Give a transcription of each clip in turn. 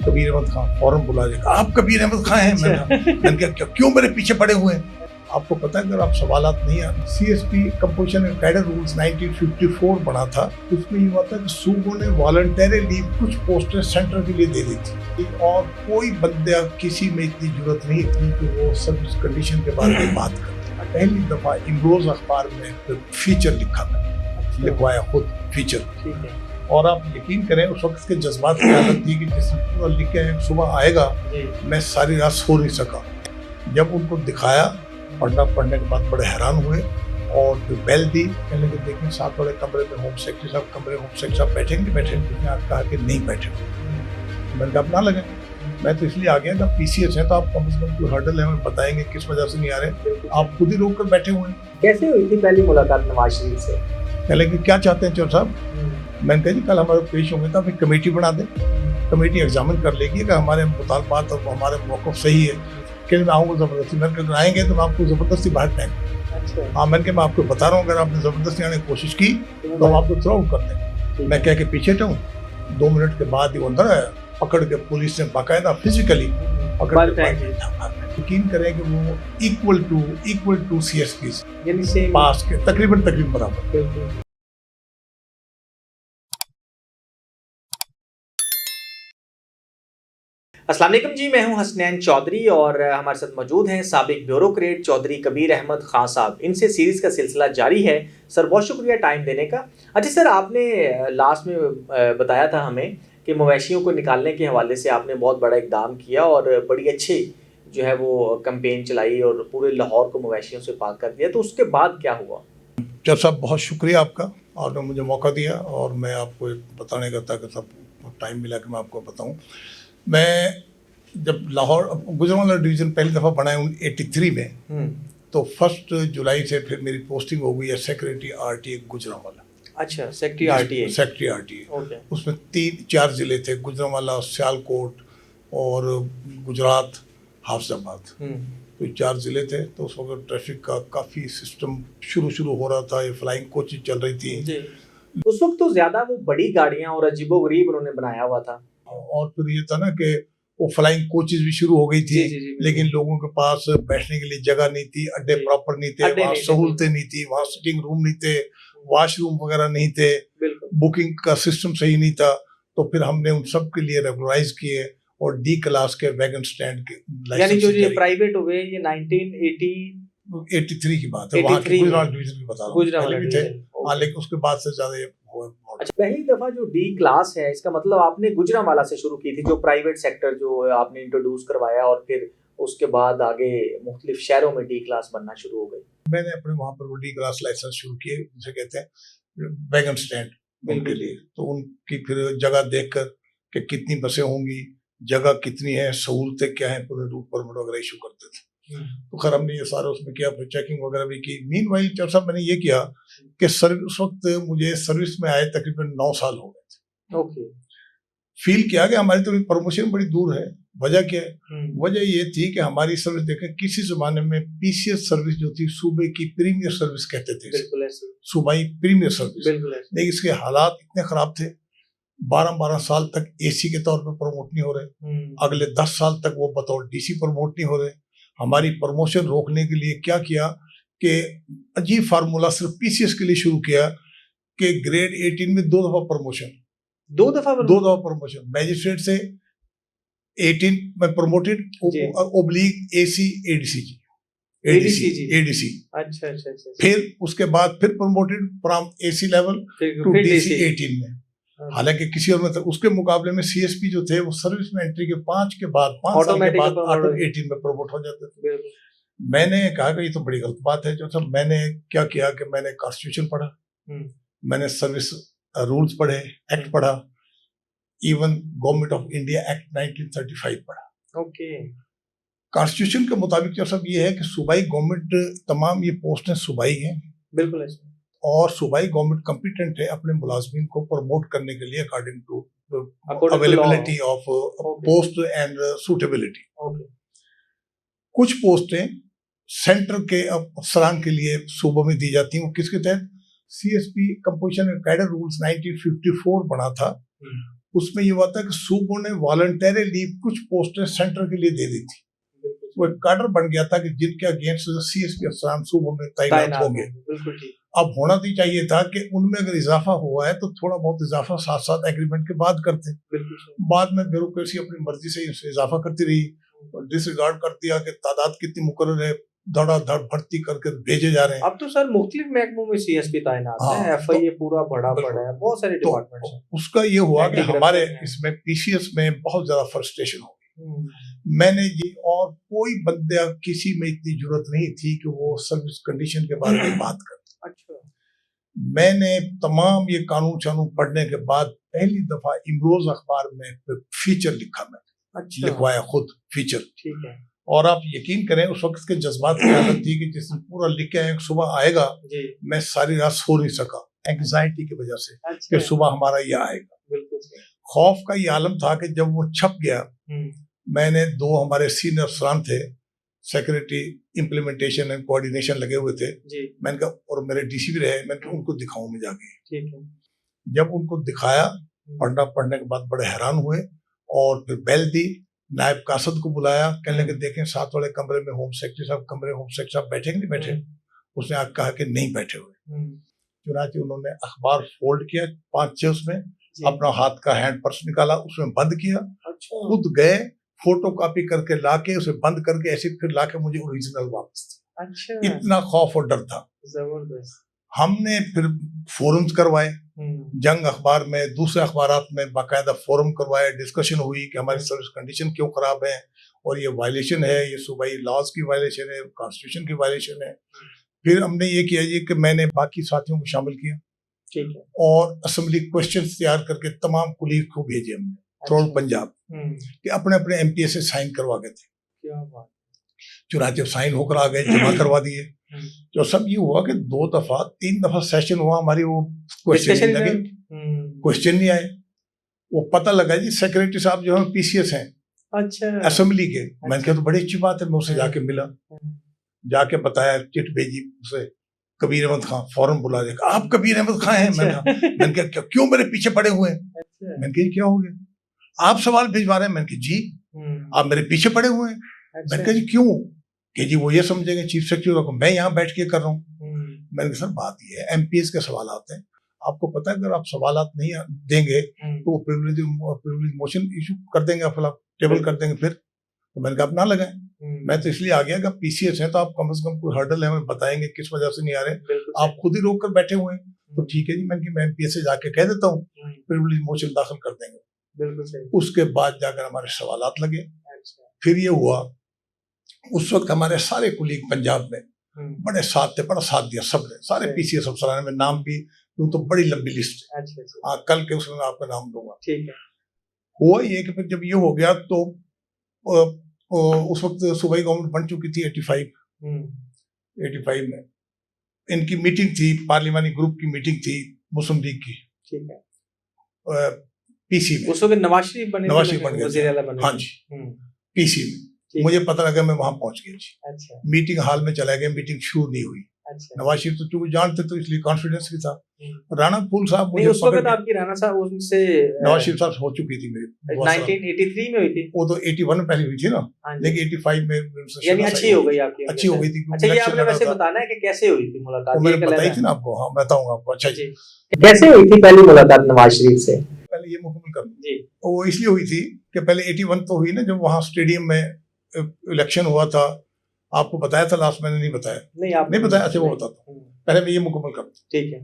कबीर अहमद खान फौरन बुला लेगा, आप कबीर अहमद खान हैं? मैंने कहा क्यों मेरे पीछे पड़े हुए हैं? आपको पता है अगर आप सवालात नहीं आते, CSP composition and cadre rules 1954 बना था, उसमें ये हुआ था कि सूबों ने वॉलंटरीली कुछ पोस्टें सेंटर के लिए दे दी थी और कोई बंदा किसी में इतनी जरूरत नहीं थी कि वो सर्विस कंडीशन के बारे में बात करे। पहली दफा इमरोज अखबार में फीचर लिखा था, लिखवाया खुद फीचर। और आप यकीन करें उस वक्त के जज्बात की हालत थी कि जिसने पूरा लिखे सुबह आएगा, मैं सारी रात सो नहीं सका। जब उनको दिखाया पढ़ने के बाद बड़े हैरान हुए और जो बेल दी, कहने के देखें साथ वाले कमरे में होम सेक्रेटरी साहब बैठेंगे। कहा कि नहीं बैठेंगे। मैंने कहा अपना लगे, मैं तो इसलिए आ गया जब पीसीएस है तो आप कम से कम कोई हर्डल है हमें बताएंगे किस वजह से नहीं आ रहे, आप खुद ही रोक कर बैठे हुए हैं। कैसे हुई थी पहली मुलाकात नवाज शरीफ से? कहने कि क्या चाहते हैं चौर साहब? मैंने कहा जी कल हमारे पेश होंगे तो आप एक कमेटी बना दें, कमेटी एग्जामिन कर लेगी कि हमारे मुतालबात और हमारे मौक़िफ़ सही है। कि मैं आऊँगा ज़बरदस्ती, मैंने कहा आएंगे तो मैं आपको ज़बरदस्ती बाहर टाएंगे। हाँ, मैंने कहा मैं आपको बता रहा हूँ अगर आपने ज़बरदस्ती आने की कोशिश की तो हम आपको थ्रो आउट कर देंगे। मैं कह के पीछे हूँ, 2 मिनट के बाद ही वो अंदर आया, पकड़ के पुलिस ने बाकायदा फिजिकली पकड़ के यकीन करें कि वो इक्वल टू सीएसपी पास के तकरीबन बराबर। अस्सलाम वालेकुम जी, मैं हूं हसनैन चौधरी और हमारे साथ मौजूद हैं साबिक ब्यूरोक्रेट चौधरी कबीर अहमद खान साहब। इनसे सीरीज़ का सिलसिला जारी है। सर बहुत शुक्रिया टाइम देने का। अच्छा सर, आपने लास्ट में बताया था हमें कि मवेशियों को निकालने के हवाले से आपने बहुत बड़ा इकदाम किया और बड़ी अच्छी जो है वो कैंपेन चलाई और पूरे लाहौर को मवेशियों से पाक कर दिया। तो उसके बाद क्या हुआ? जब साहब बहुत शुक्रिया आपका, और मुझे मौका दिया और मैं आपको बताने का ताकि सब टाइम मिला कि मैं आपको बताऊँ। मैं जब लाहौर गुजरांवाला डिवीज़न पहली दफ़ा बना है 83 में, तो 1 जुलाई से फिर मेरी पोस्टिंग हो गई है सेक्रेटरी आरटीए गुजरांवाला। अच्छा, सेक्रेटरी आरटीए। उसमें 3-4 ज़िले थे, गुजरांवाला, सियालकोट और गुजरात, हाफिजाबाद। तो 4 ज़िले थे। तो उस वक्त ट्रैफिक का काफ़ी सिस्टम शुरू हो रहा था, ये फ्लाइंग कोचेज चल रही थी। उस वक्त तो ज़्यादा वो बड़ी गाड़ियाँ और अजीबोगरीब उन्होंने बनाया हुआ था। और फिर ये था ना कि वो फ्लाइंग कोचेज भी शुरू हो गई थी, लेकिन लोगों के पास बैठने के लिए जगह नहीं थी, अड्डे प्रॉपर नहीं थे, वहाँ सहूलतें नहीं थी, वहाँ सिटिंग रूम नहीं थे, वॉशरूम वगैरह नहीं थे, बुकिंग का सिस्टम सही नहीं था। तो फिर हमने उन सब के लिए रेगुलराइज किए और डी क्लास के वैगन स्टैंड के यानी जो ये प्राइवेट हुए ये 1983 की बात है, वहाँ के गुजरात डिवीजन की बता रहा हूँ, पहले भी थे। हाँ, लेकिन उसके बाद से ज़्यादा ये हुआ। अच्छा, पहली दफा जो डी क्लास है, इसका मतलब आपने गुजरांवाला से शुरू की थी, जो प्राइवेट सेक्टर जो आपने इंट्रोड्यूस करवाया और फिर उसके बाद आगे मुख्तलिफ शहरों में डी क्लास बनना शुरू हो गई। मैंने अपने वहाँ पर वो डी क्लास लाइसेंस शुरू किए, जिसे कहते हैं वैगन स्टैंड उनके लिए। तो उनकी फिर जगह देखकर कि कितनी बसें होंगी, जगह कितनी है, सहूलतें क्या हैं, पूरे रूट परमिट वगैरह इशू करते थे। तो खैर हमने ये सारा उसमें किया, फिर चेकिंग वगैरह भी की। मीनवाइल जब साहब मैंने ये किया कि उस वक्त मुझे सर्विस में आए तकरीबन 9 साल हो गए थे। फील किया कि हमारी तो प्रमोशन बड़ी दूर है। वजह क्या है? वजह ये थी कि हमारी सर्विस देखें, किसी जमाने में पीसीएस सर्विस जो थी सूबे की प्रीमियर सर्विस कहते थे, सूबाई प्रीमियर सर्विस, लेकिन इसके हालात इतने खराब थे, 12-12 साल तक एसी के तौर पर प्रमोट नहीं हो रहे, अगले 10 साल तक वो बतौर डीसी प्रमोट नहीं हो रहे। हमारी प्रमोशन रोकने के लिए क्या किया कि अजीब फार्मूला सिर्फ पीसीएस के लिए शुरू किया कि ग्रेड 18 में 2 दफा प्रमोशन, 2 दफा प्रमोशन, मैजिस्ट्रेट से 18 में प्रमोटेड ओब्लिक एसी एडीसी। अच्छा। फिर उसके बाद फिर promoted from AC level to DC 18 में। हालांकि किसी और में उसके मुकाबले में सीएसपी जो थे वो सर्विस में एंट्री के 5 साल के बाद ऑटो 18 में प्रमोट हो जाते थे। मैंने कहा कि ये तो बड़ी गलत बात है। जो सब मैंने क्या किया कि मैंने कॉन्स्टिट्यूशन पढ़ा, मैंने सर्विस रूल्स पढ़े, एक्ट पढ़ा, even government of India act 1935 पढ़ा। कॉन्स्टिट्यूशन के मुताबिक जो सब ये है कि सूबाई गवर्नमेंट तमाम ये पोस्टें सूबाई हैं, बिल्कुल ऐसे, और सूबाई गवर्नमेंट कॉम्पिटेंट है अपने मुलाजमीन को प्रमोट करने के लिए according to availability of post and suitability. कुछ पोस्टें सेंटर के अफसरान के लिए सूबों में दी जाती हैं। वो किसके तहत? CSP composition and cadre rules 1954 बना था, उसमें ये हुआ था कि सूबों ने वॉलंटरी कुछ पोस्टें सेंटर के लिए दे दी थी। वो एक कार्डर बन गया था कि जिनके अगेंस्ट CSP अफसरान सूबों में तैनात होंगे। बिल्कुल ठीक। अब होना तो चाहिए था कि उनमें अगर इजाफा हुआ है तो थोड़ा बहुत इजाफा साथ साथ एग्रीमेंट के बाद करते। बिल्कुल बाद में ब्यूरोक्रेसी अपनी मर्जी से इजाफा करती रही और डिसरिगार्ड कर दिया कि तादाद कितनी मुकर्रर है, धड़ाधड़ भर्ती करके भेजे जा रहे हैं। अब तो सर मुख्तलिफ महकमों में CSP तैनात है, हाँ, FIA पूरा बड़ा पड़ा है, बहुत सारे तो डिपार्टमेंट्स हैं। उसका ये हुआ कि एंटी हमारे करप्शन है। इसमें PCS में बहुत ज्यादा फ्रस्ट्रेशन हो गई। हम्म, मैंने ये और कोई बंदे किसी में इतनी जरूरत नहीं थी कि वो सर्विस कंडीशन के बारे में बात करे। अच्छा। मैंने तमाम ये कानून शानून पढ़ने के बाद पहली दफा इमरोज अखबार में फीचर लिखा, मैंने अच्छा लिखवाया खुद फीचर। ठीक है और आप यकीन करें उस वक्त के जज्बात की हालत थी कि जिसने पूरा लिख के आए सुबह आएगा, जी। मैं सारी रात सो नहीं सका एंग्जाइटी की वजह से अच्छा कि सुबह हमारा ये आएगा। बिल्कुल सही। खौफ का ये आलम था कि जब वो छप गया, हम्म, मैंने 2 हमारे सीनियर अफसरान थे, सेक्रेटरी इम्प्लीमेंटेशन एंड कोऑर्डिनेशन लगे हुए थे, जी मैंने कहा, और मेरे DC भी रहे, मैंने कहा उनको दिखाऊं मैं जाके। ठीक है। जब उनको दिखाया, पढ़ने के बाद बड़े हैरान हुए और फिर बेल दी, नायब कासद को बुलाया, कहने लगे देखें साथ वाले कमरे में होम सेक्रेटरी साहब बैठे कि नहीं बैठे। उसने आगे कहा कि नहीं बैठे हुए। चुनाचे उन्होंने अखबार फोल्ड किया 5-6 उसमें, अपना हाथ का हैंड पर्स निकाला, उसमें बंद किया, अच्छा खुद गए फोटो कॉपी करके लाके उसे बंद करके ऐसे फिर लाके मुझे ओरिजिनल वापस दिया। अच्छा इतना खौफ और डर था। जबरदस्त। हमने फिर फोरम्स करवाए, जंग अखबार में, दूसरे अखबारात में बाकायदा फोरम करवाए, डिस्कशन हुई कि हमारी सर्विस कंडीशन क्यों खराब है और ये वायलेशन है, ये सूबाई लॉज की वायलेशन है, कॉन्स्टिट्यूशन की वायलेशन है। फिर हमने ये किया जी कि मैंने बाकी साथियों को शामिल किया, ठीक है। और असेंबली क्वेश्चंस तैयार करके तमाम कुलीग को भेजे हमने थ्रू अच्छा। पंजाब कि अपने अपने MPA से साइन करवा गए थे। क्या बात। चुनाचे साइन होकर आ गए, जमा करवा दिए। जो सब ये हुआ कि 2 दफा 3 दफा सेशन हुआ, हमारी वो क्वेश्चन नहीं लगे, क्वेश्चन नहीं आए। वो पता लगा जी सेक्रेटरी साहब जो है PCS हैं अच्छा असेंबली के। मैंने कहा तो बड़ी अच्छी बात है, मैं उससे जाके मिला, जाके बताया, चिट भेजी उसे, कबीर अहमद खान फौरन बुला दिया, आप कबीर अहमद खान हैं? मैंने कहा क्यों मेरे पीछे पड़े हुए हैं? मैंने कहा क्या हो गया, आप सवाल भिजवा रहे हैं? मैंने कहा जी आप मेरे पीछे पड़े हुए हैं। मैंने कहा जी क्यों? कि जी वो ये समझेंगे चीफ सेक्रेटरी को मैं यहाँ बैठ के कर रहा हूँ। मैंने कहा सर बात ये है MPS के सवाल आते हैं, आपको पता है अगर आप सवाल नहीं देंगे तो वो प्रिविलेज मोशन इशू कर देंगे, आप टेबल कर देंगे। फिर तो मैंने कहा आप ना लगाएं, मैं तो इसलिए आ गया कि PCS है तो आप कम से कम कोई हर्डल है हमें बताएंगे किस वजह से नहीं आ रहे, आप खुद ही रोक कर बैठे हुए हैं। तो ठीक है जी, मैं MPS से जाके कह देता हूँ, प्रिविलेज मोशन दाखिल कर देंगे। बिल्कुल सही। उसके बाद जाकर हमारे सवालात लगे। फिर ये हुआ, उस वक्त हमारे सारे कुलीग पंजाब में बड़े साथ थे, बड़ा साथ दिया सबने, सारे PCS अफसरान में नाम भी दूं तो बड़ी लंबी लिस्ट है। हाँ कल के उसमें आपका नाम दूंगा। ठीक है। हुआ ये कि फिर जब ये हो गया तो उस वक्त सूबाई गवर्नमेंट बन चुकी थी 85 में। इनकी मीटिंग थी, पार्लिमानी ग्रुप की मीटिंग थी मुस्लिम लीग की। ठीक है। PC में उस वक्त नवाज शरीफ बन गए, वज़ीर आला बने। हाँ जी, PC में मुझे पता लगा, मैं वहां पहुंच गया जी। अच्छा। मीटिंग हॉल में चला गया, मीटिंग शुरू नहीं हुई। अच्छा। नवाज शरीफ तो चूंकि जानते तो इसलिए कॉन्फिडेंस भी था। राणा फूल साहब मुझे उस वक्त आपकी राणा साहब उनसे नवाज शरीफ साहब हो चुकी थी मेरी 1983 में हुई थी। वो तो 81 में पहले हुई थी ना, लेकिन 85 में यानी अच्छी हो गई आपकी, अच्छी हो गई थी। अच्छा ये आपने वैसे बताना है कि कैसे हुई थी मुलाकात? मैंने बताई थी ना आपको। हाँ बताऊंगा आपको। अच्छा जी, कैसे हुई थी पहली मुलाकात नवाज शरीफ से? पहले ये मुकम्मल कर जी। वो इसलिए हुई थी कि पहले 81 तो हुई ना, जब वहाँ स्टेडियम में इलेक्शन हुआ था। आपको बताया था लास्ट, मैंने नहीं बताया? नहीं आपने नहीं बताया? अच्छा वो बताता हूँ, पहले मैं ये मुकम्मल कर। ठीक है।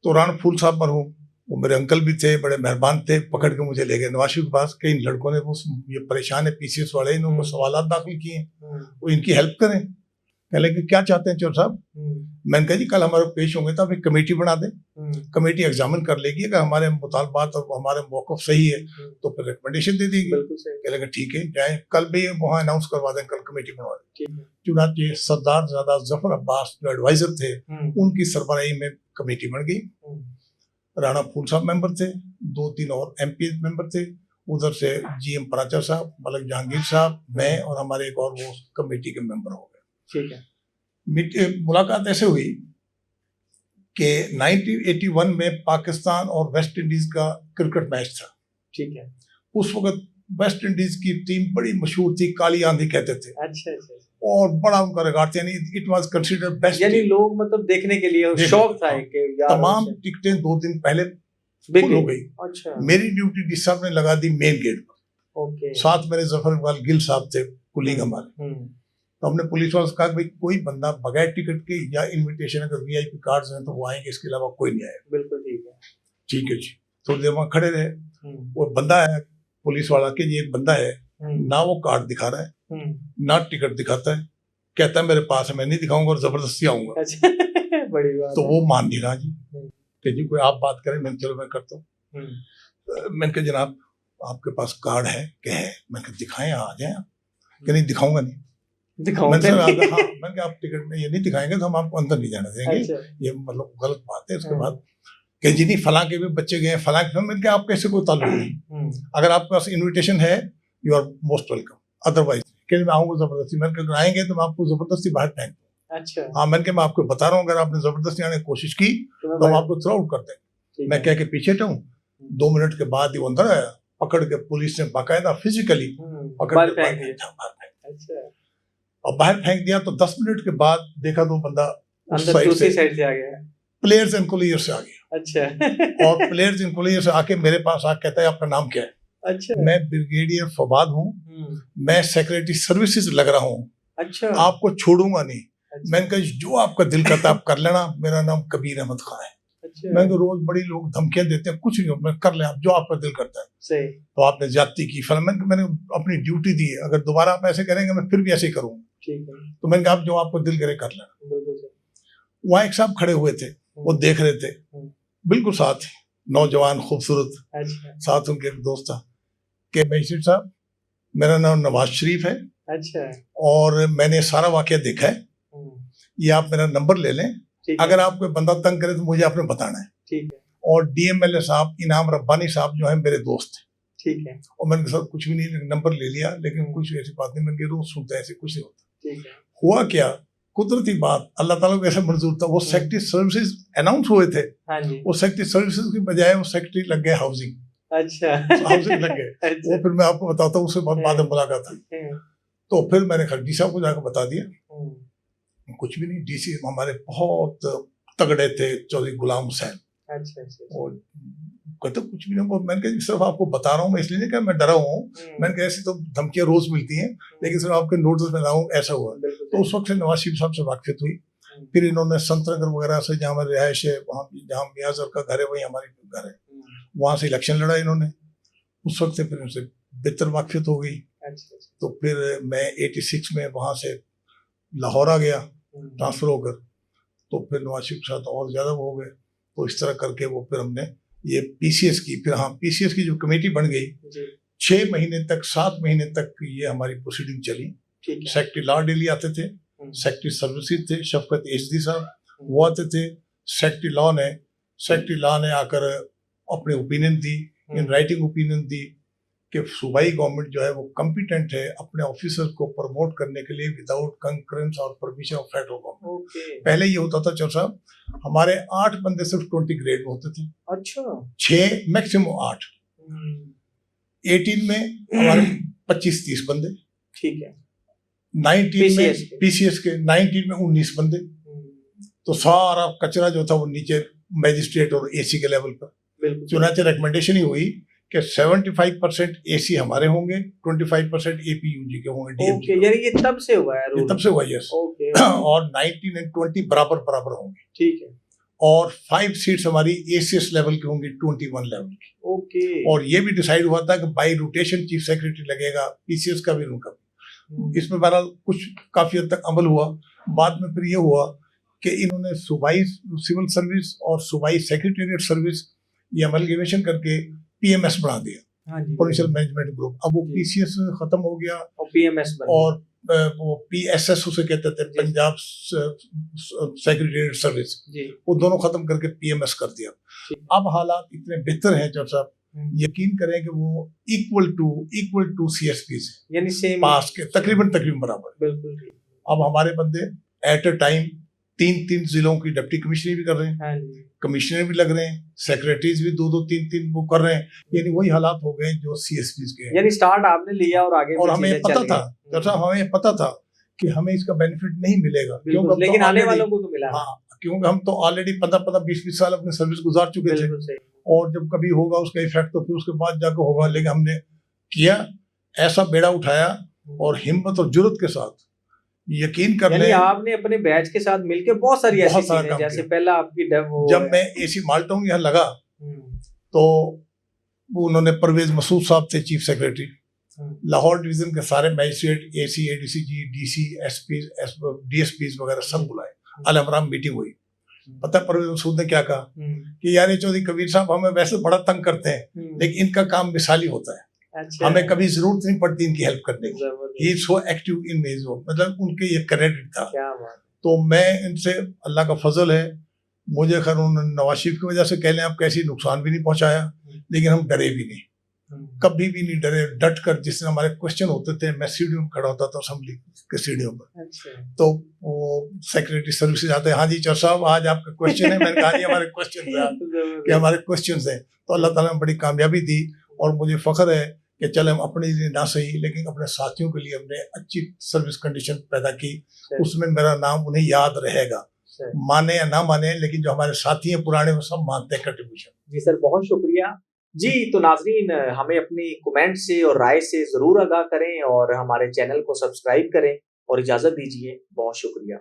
तो राणा फूल साहब मरहूम, वो मेरे अंकल भी थे, बड़े मेहरबान थे, पकड़ के मुझे ले गए नवाज शरीफ के पास। कई लड़कों ने वो ये परेशान है PCS वाले, इनको सवालात दाखिल किए, वो इनकी हेल्प करें। कह लगे क्या चाहते हैं चौर साहब? मैंने कहा जी कल हमारे पेश होंगे तो आप एक कमेटी बना दें, कमेटी एग्जामिन कर लेगी, अगर हमारे मुतालबात और हमारे मौक़िफ़ सही है तो फिर रिकमेंडेशन दे देगी। कह लगे ठीक है, जाए कल भी वहाँ अनाउंस करवा दें, कल कमेटी बनवा दें। चुनांचे सरदार ज़्यादा जफर अब्बास जो एडवाइजर थे, उनकी सरबराही में कमेटी बन गई। राणा फूल साहब मेंबर थे, 2-3 और MP मेंबर थे, उधर से GM पराचा साहब, मलक जहांगीर साहब, मैं और हमारे एक और वो कमेटी के मेंबर हो गए। ठीक है। मुलाकात ऐसे हुई कि 1981 में पाकिस्तान और वेस्ट इंडीज का क्रिकेट मैच था। ठीक है। उस वक्त वेस्ट इंडीज की टीम बड़ी मशहूर थी, काली आंधी कहते थे, अच्छा अच्छा। और बड़ा उनका रिकॉर्ड था, यानी इट वाज कंसीडर्ड बेस्ट। यानी लोग मतलब देखने के लिए शौक था कि यार तमाम टिकटें 2 दिन पहले फुल हो गई। अच्छा। मेरी ड्यूटी डी साहब ने लगा दी मेन गेट पर। ओके। साथ मेरे जफर इकबाल गिल साहब थे, कुलीग हमारे। तो हमने पुलिस वालों से कहा कि भाई कोई बंदा बगैर टिकट के या इनविटेशन अगर वीआईपी कार्ड्स हैं तो वो आएंगे, इसके अलावा कोई नहीं आएगा। बिल्कुल ठीक है। ठीक है जी। थोड़ी देर वहां खड़े रहे, वो बंदा है पुलिस वाला के ये एक बंदा है, ना वो कार्ड दिखा रहा है ना टिकट दिखाता है, कहता है मेरे पास है, मैं नहीं दिखाऊंगा और जबरदस्ती आऊंगा। अच्छा। बड़ी बात तो है। वो मान नहीं रहा जी कि जी कोई आप बात करें। मैंने चलो मैं करता हूँ। मैंने कहा जनाब आपके पास कार्ड है? क्या है? मैंने कहा दिखाएं, आ जाए। कि नहीं दिखाऊंगा नहीं। मैंने कहा आप टिकट में ये नहीं दिखाएंगे तो हम आपको अंदर नहीं जाने देंगे। अच्छा। ये मतलब गलत बात है। उसके बाद कि जी नहीं फलां के भी बच्चे गए, फलां के। मैंने कहा आपके ऐसे कोई ताल्लुक नहीं, अगर आपके पास इन्विटेशन है you are most welcome, otherwise कि मैं आऊंगा जबरदस्ती। मैंने कहा आएंगे तो मैं आपको जबरदस्ती बाहर फेंक दूँ। अच्छा। हाँ, मैंने कहा मैं आपको बता रहा हूँ अगर आपने जबरदस्ती आने की कोशिश की तो हम आपको थ्रो आउट कर देंगे। मैं कह के पीछे हूँ, 2 मिनट के बाद ही वो अंदर आया, पकड़ के पुलिस ने बाकायदा फिजिकली पकड़ के बाहर फेंक। और बाहर फेंक दिया तो 10 मिनट के बाद देखा तो बंदा दूसरी साइड से आ गया, प्लेयर्स एंड कोलियर से आ गया। अच्छा। और प्लेयर्स एंड कोलियर से आके मेरे पास आके कहता है आपका नाम क्या है? अच्छा। मैं ब्रिगेडियर फवाद हूँ, मैं सेक्रेटरी सर्विसेज लग रहा हूँ। अच्छा। आपको छोड़ूंगा नहीं। अच्छा। मैंने कहा जो आपका दिल करता है आप कर लेना, मेरा नाम कबीर अहमद खान है। अच्छा। मैं रोज बड़ी लोग धमकियां देते हैं, कुछ नहीं हो, मैं कर ले आप जो आपका दिल करता है। सही। तो आपने ज्यादती की, फिर मैंने अपनी ड्यूटी दी है, अगर दोबारा आप ऐसे करेंगे मैं फिर भी ऐसे ही करूंगा। ठीक है। तो मैंने कहा आप जो आपको दिल करे कर लेना। बिल्कुल सही। वहाँ एक साहब खड़े हुए थे, वो देख रहे थे, बिल्कुल साथ नौजवान खूबसूरत। अच्छा। साथ उनके एक दोस्त था कि मजिस्ट्रेट साहब मेरा नाम नवाज शरीफ है। अच्छा। और मैंने सारा वाकया देखा है, ये आप मेरा नंबर ले लें, अगर आप कोई बंदा तंग करे तो मुझे आपने बताना है। ठीक है। और डीएमएलए साहब इनाम रब्बानी साहब जो है मेरे दोस्त थे। ठीक है। और मैंने सर कुछ भी नहीं, नंबर ले लिया, लेकिन कुछ ऐसी बात नहीं, मैंने रोज सुनता है ऐसे कुछ नहीं होता। ठीक है। हुआ क्या, कुदरती बात, अल्लाह ताला को ऐसा मंजूर था, वो सेक्रेटरी सर्विसेज अनाउंस हुए थे। हाँ जी। वो सेक्रेटरी सर्विसेज की बजाय वो सेक्रेटरी लग गए हाउसिंग। अच्छा। हाउसिंग लग गए। अच्छा। वो फिर मैं आपको बताता हूँ, उससे बाद में मुलाकात हुई। तो फिर मैंने डी साहब को जाकर बता दिया, कुछ भी नहीं। डीसी हमारे बहुत तगड़े थे, चौधरी गुलाम हुसैन। अच्छा। और कहते कुछ भी नहीं, मैंने कहा सिर्फ आपको बता रहा हूँ, मैं इसलिए नहीं कहा मैं डरा हूँ। मैंने कहा ऐसी तो धमकियां रोज मिलती हैं, लेकिन सिर्फ आपके नोटिस में लाऊं, ऐसा हुआ। तो उस वक्त से नवाज शरीफ साहब से वाकफियत हुई। फिर इन्होंने संतनगर वगैरह से, जहाँ हमारी रिहायश है, वहाँ जहाँ मियाजर का घर है वही हमारी घर है, वहां से इलेक्शन लड़ा इन्होंने। उस वक्त से फिर उनसे बेहतर वाकफियत हो गई। तो फिर मैं 86 में वहां से लाहौर आ गया ट्रांसफर होकर। तो फिर नवाज शरीफ के साथ और ज्यादा हो गए। तो इस तरह करके वो फिर हमने ये पीसीएस की, फिर हाँ पीसीएस की जो कमेटी बन गई, 6 महीने तक 7 महीने तक ये हमारी प्रोसीडिंग चली। सेक्रेटरी लॉ डेली आते थे, सेक्रेटरी सर्विसेज थे शफकत एचडी साहब, वो आते थे। सेक्रेटरी लॉ ने आकर अपने ओपिनियन दी, इन राइटिंग ओपिनियन दी कि सूबाई गवर्नमेंट जो है वो कॉम्पिटेंट है अपने ऑफिसर्स को प्रमोट करने के लिए विदाउट कंकरेंस और परमिशन ऑफ फेडरल गवर्नमेंट। पहले ये होता था चौर साहब, हमारे 8 बंदे सिर्फ 20 ग्रेड में होते थे। अच्छा। 6 मैक्सिमम 8। 18 में हमारे 25-30 बंदे। ठीक है। 19 में पीसीएस के 19 में 19 बंदे। तो सारा कचरा जो था वो नीचे मैजिस्ट्रेट और एसी के लेवल पर। चुनाचे रिकमेंडेशन ही हुई कि 75% एसी हमारे होंगे, 25% एपीयूजी के होंगे, डीएमजी। ओके, यानी ये तब से हुआ है रूल? ये तब से हुआ, यस। ओके। और 19 और 20 बराबर होंगे। ठीक है। और 5 सीट्स हमारी एसीएस लेवल की होंगी, 21 लेवल की। ओके। और ये भी डिसाइड हुआ था कि बाई रोटेशन चीफ सेक्रेटरी लगेगा, पीसीएस का भी उनका। इसमें बहरहाल कुछ काफी हद तक अमल हुआ। बाद में फिर ये हुआ कि इन्होंने सूबाई सिविल सर्विस और सूबाई सेक्रेटेरिएट सर्विस ये अमलगेमेशन करके पीएमएस बना दिया, प्रोविंशियल मैनेजमेंट ग्रुप। अब वो पीसीएस खत्म हो गया और पीएमएस बन गया। और वो पीएसएस उसे कहते थे, पंजाब सेक्रेटेरिएट सर्विस, वो दोनों खत्म करके पीएमएस कर दिया। अब हालात इतने बेहतर हैं जब साहब, यकीन करें कि वो इक्वल टू सीएसपी से, यानी सेम पास के तकरीबन बराबर। बिल्कुल। अब हमारे बंदे एट अ टाइम 3-3 जिलों की डिप्टी कमिश्नर भी कर रहे हैं, हाँ जी। कमिश्नर भी लग रहे हैं, सेक्रेटरीज भी 2-2 3-3 वो कर रहे हैं। यानी वही हालात हो गए जो CSPs के हैं। यानी स्टार्ट आपने लिया और आगे और भी हमें चीजें पता चल था, गई। डॉक्टर साहब हमें पता था कि हमें इसका बेनिफिट नहीं मिलेगा, बिल्कुल, क्योंकि लेकिन आने वालों को तो मिला। हाँ, क्योंकि हम तो ऑलरेडी 15-15 20-20 साल अपनी सर्विस गुजार चुके थे, बिल्कुल सही। और जब कभी होगा उसका इफेक्ट तो फिर उसके बाद जाकर होगा। लेकिन हमने किया, ऐसा बेड़ा उठाया, और हिम्मत और जुर्रत के साथ यकीन कर यानी लें, आपने अपने बैच के साथ मिलकर बहुत सारी ऐसी बहुत सारा चीजें, काम जैसे किया। पहला आपकी जब मैं AC माल्टों यहाँ लगा तो वो उन्होंने परवेज मसूद साहब थे चीफ सेक्रेटरी, लाहौर डिवीजन के सारे magistrate, AC, ADCG, DC, SP, DSPs वगैरह सब बुलाए, अलहमराम मीटिंग हुई। पता है परवेज मसूद ने क्या कहा कि यार ये चौधरी कबीर साहब हमें वैसे बड़ा तंग करते हैं, लेकिन इनका काम मिसाली होता है, अच्छा। हमें कभी जरूरत नहीं पड़ती इनकी हेल्प करने की। He is so active in his work, मतलब उनके ये क्रेडिट था। क्या बात। तो मैं इनसे, अल्लाह का फजल है, मुझे खैर उन्होंने नवाज शरीफ की वजह से कह लें आप कैसी नुकसान भी नहीं पहुंचाया, लेकिन हम डरे भी नहीं, कभी भी नहीं डरे, डट कर। जिस दिन हमारे क्वेश्चन होते थे, मैं सीढ़ियों में खड़ा होता था असेंबली के सीढ़ियों पर। अच्छा। तो वो सेक्रेटरी सर्विसेज आते हैं, हाँ जी चौर साहब आज आपका क्वेश्चन है। मैंने कहा जी हमारे क्वेश्चन है कि हमारे क्वेश्चन है। तो अल्लाह ताला ने बड़ी कामयाबी दी, और मुझे फख्र है कि चल हम अपने लिए ना सही लेकिन अपने साथियों के लिए हमने अच्छी सर्विस कंडीशन पैदा की, उसमें मेरा नाम उन्हें याद रहेगा, माने या ना माने, लेकिन जो हमारे साथी हैं पुराने वो सब मानते हैं कंट्रीब्यूशन। जी सर, बहुत शुक्रिया जी। तो नाजरीन, हमें अपनी कमेंट से और राय से जरूर आगाह करें, और हमारे चैनल को सब्सक्राइब करें, और इजाजत दीजिए। बहुत शुक्रिया।